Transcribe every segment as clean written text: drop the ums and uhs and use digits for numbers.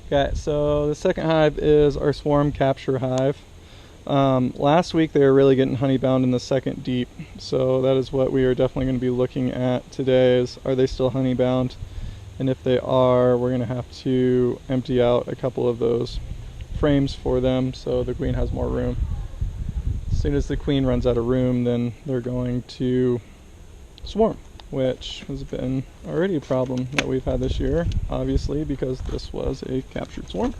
Okay, so the second hive is our swarm capture hive. Last week they were really getting honey bound in the second deep, so that is what we are definitely going to be looking at today is, are they still honey bound? And if they are, we're going to have to empty out a couple of those frames for them so the queen has more room. As soon as the queen runs out of room, then they're going to swarm, which has been already a problem that we've had this year, obviously, because this was a captured swarm.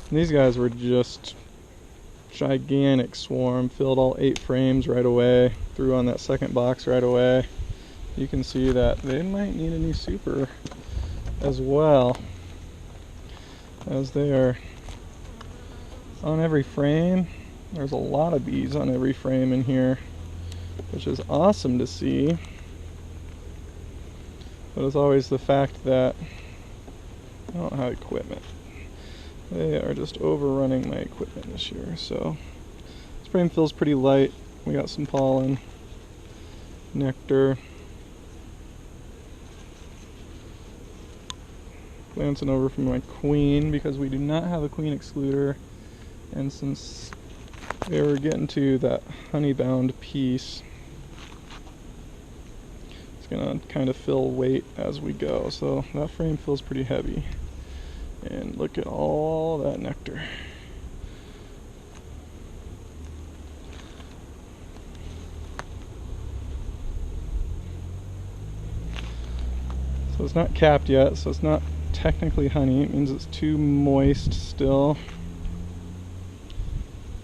And these guys were just gigantic swarm, filled all 8 frames right away, threw on that second box right away. You can see that they might need a new super as well, as they are on every frame. There's a lot of bees on every frame in here, which is awesome to see. But it's always the fact that I don't have equipment. They are just overrunning my equipment this year. So this frame feels pretty light. We got some pollen, nectar. Glancing over from my queen because we do not have a queen excluder, and since they were getting to that honey bound piece, it's gonna kind of fill weight as we go. So that frame feels pretty heavy. And look at all that nectar. So it's not capped yet, so it's not technically honey. It means it's too moist still.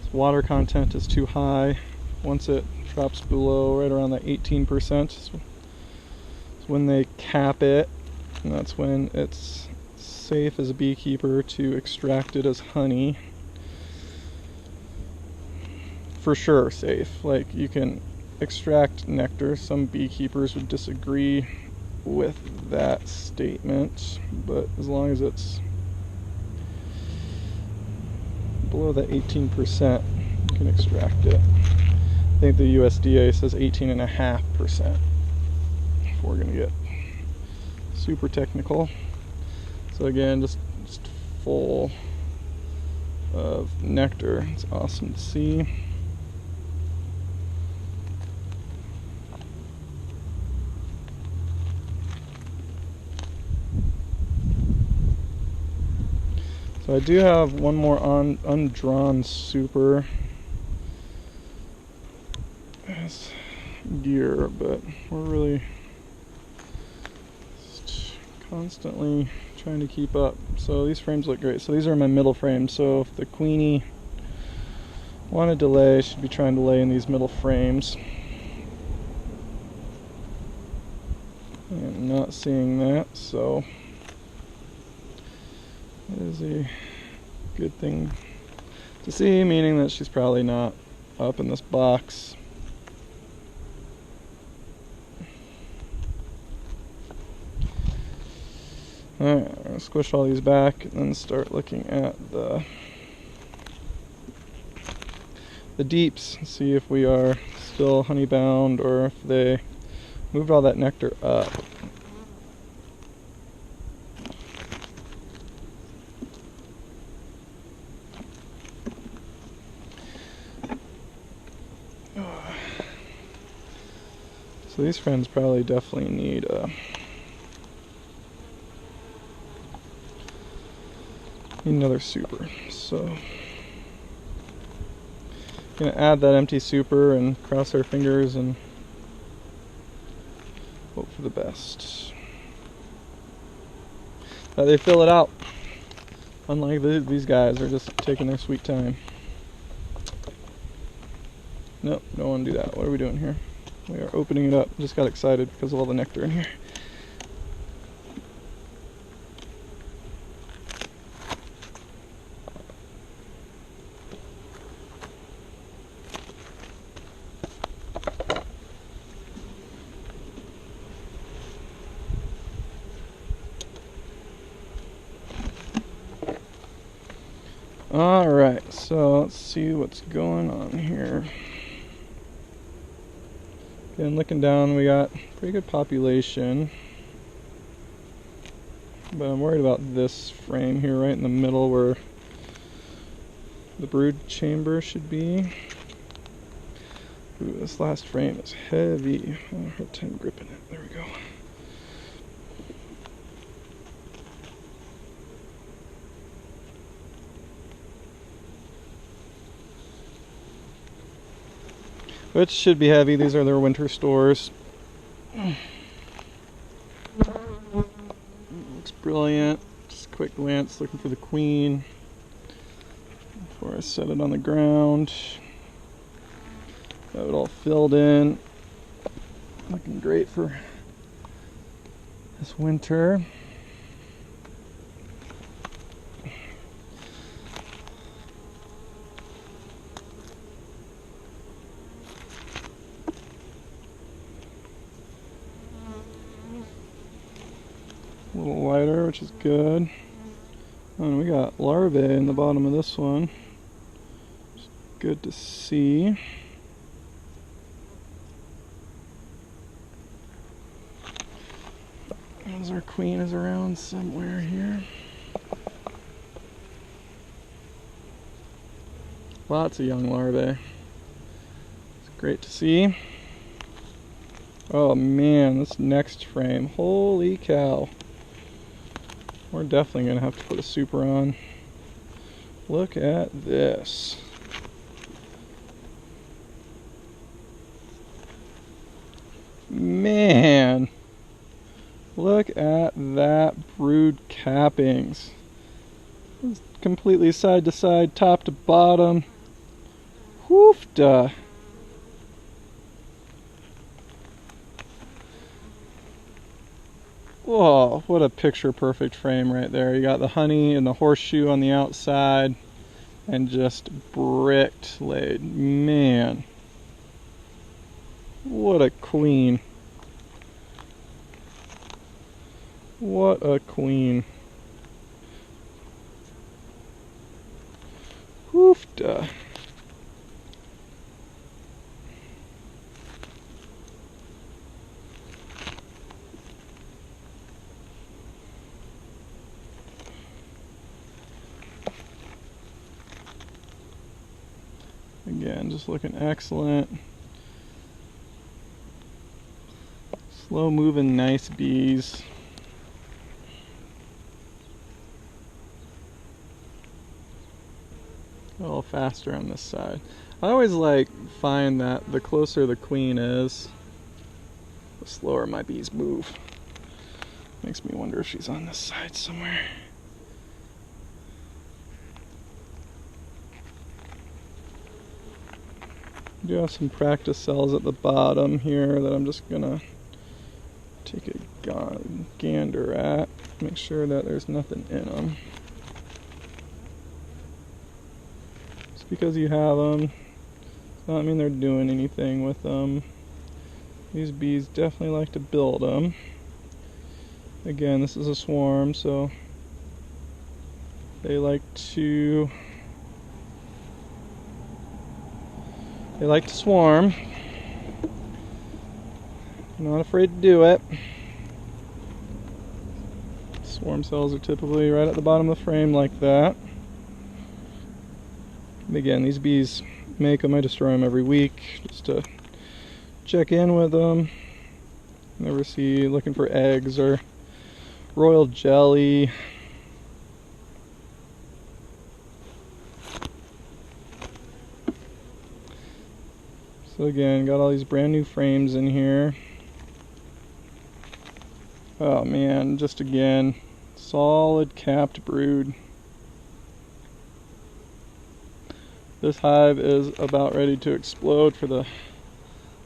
Its water content is too high. Once it drops below right around that 18%, is when they cap it, and that's when it's safe as a beekeeper to extract it as honey. For sure safe. Like, you can extract nectar. Some beekeepers would disagree with that statement, but as long as it's below that 18%, you can extract it. I think the USDA says 18.5% if we're gonna get super technical. So again, just full of nectar. It's awesome to see. So I do have one more undrawn super as gear, but we're really just constantly trying to keep up. So these frames look great. So these are my middle frames. So if the queenie wanted to lay, should be trying to lay in these middle frames. I'm not seeing that, so that is a good thing to see, meaning that she's probably not up in this box. Alright, I'm going to squish all these back and then start looking at the deeps, see if we are still honey bound or if they moved all that nectar up. So these friends probably definitely need another super. So I'm gonna add that empty super and cross our fingers and hope for the best. They fill it out. Unlike these guys, are just taking their sweet time. Nope, don't want to do that. What are we doing here? We are opening it up. Just got excited because of all the nectar in here. Alright, so let's see what's going on here. Again, looking down, we got pretty good population. But I'm worried about this frame here right in the middle where the brood chamber should be. Ooh, this last frame is heavy. I have a hard time gripping it. There we go. Which should be heavy. These are their winter stores. Looks brilliant. Just a quick glance looking for the queen before I set it on the ground. Got it all filled in. Looking great for this winter. A little lighter, which is good. And we got larvae in the bottom of this one. It's good to see. As our queen is around somewhere here. Lots of young larvae. It's great to see. Oh man, this next frame, holy cow. We're definitely going to have to put a super on. Look at this. Man, look at that brood cappings. It's completely side to side, top to bottom. Woofda. Whoa, what a picture perfect frame right there. You got the honey and the horseshoe on the outside and just bricked laid. Man, what a queen. What a queen. Woofda. Again, just looking excellent. Slow moving, nice bees. A little faster on this side. I always find that the closer the queen is, the slower my bees move. Makes me wonder if she's on this side somewhere. I do have some practice cells at the bottom here that I'm just gonna take a gander at. Make sure that there's nothing in them. Just because you have them does not mean they're doing anything with them. These bees definitely like to build them. Again, this is a swarm, so they like to swarm. I'm not afraid to do it. Swarm cells are typically right at the bottom of the frame like that. And again, these bees make them. I destroy them every week just to check in with them. Never see looking for eggs or royal jelly. So again, got all these brand new frames in here. Oh man, just again, solid capped brood. This hive is about ready to explode for the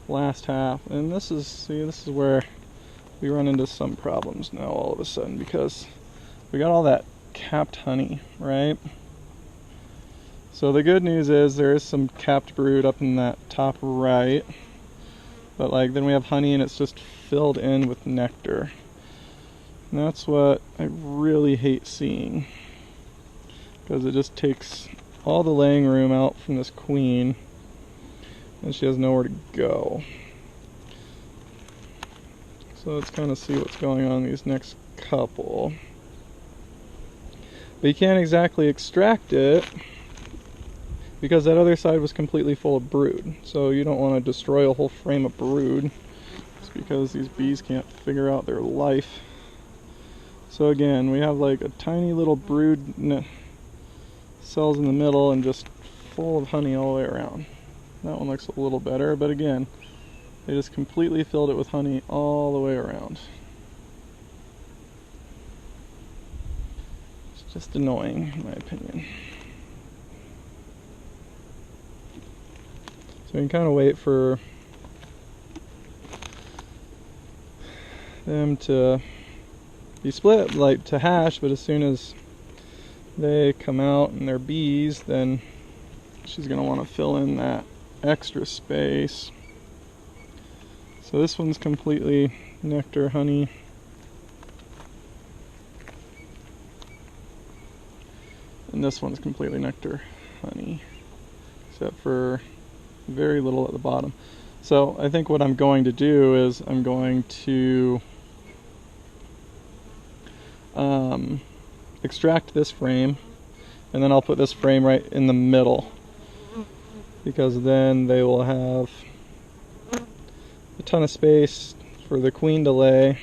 last half. And this is where we run into some problems now all of a sudden, because we got all that capped honey, right? So the good news is there is some capped brood up in that top right, but then we have honey and it's just filled in with nectar. And that's what I really hate seeing, because it just takes all the laying room out from this queen and she has nowhere to go. So let's kind of see what's going on in these next couple. But you can't exactly extract it because that other side was completely full of brood. So you don't want to destroy a whole frame of brood just because these bees can't figure out their life. So again, we have like a tiny little brood cells in the middle and just full of honey all the way around. That one looks a little better, but again, they just completely filled it with honey all the way around. It's just annoying, in my opinion. So we can kind of wait for them to be split, like to hash, but as soon as they come out and they're bees, then she's going to want to fill in that extra space. So this one's completely nectar honey. And this one's completely nectar honey, except for very little at the bottom. So I think what I'm going to do is I'm going to extract this frame, and then I'll put this frame right in the middle, because then they will have a ton of space for the queen to lay.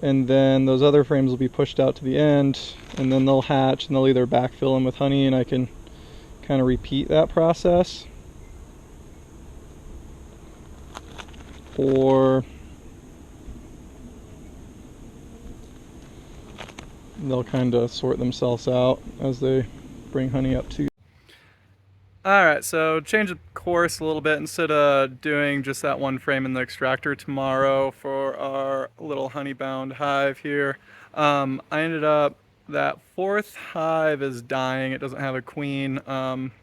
And then those other frames will be pushed out to the end, and then they'll hatch, and they'll either backfill them with honey, and I can kind of repeat that process, or they'll kind of sort themselves out as they bring honey up to. Alright, so change the course a little bit. Instead of doing just that one frame in the extractor tomorrow for our little honey-bound hive here, I ended up, that fourth hive is dying. It doesn't have a queen.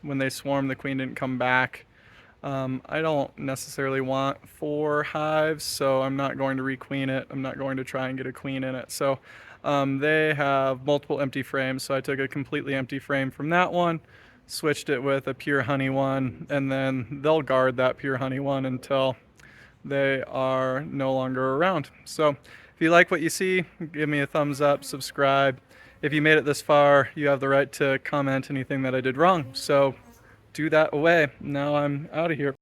When they swarmed, the queen didn't come back. I don't necessarily want 4 hives, so I'm not going to requeen it. I'm not going to try and get a queen in it. So they have multiple empty frames, so I took a completely empty frame from that one, switched it with a pure honey one, and then they'll guard that pure honey one until they are no longer around. So if you like what you see, give me a thumbs up, subscribe. If you made it this far, you have the right to comment anything that I did wrong. So do that away. Now I'm out of here.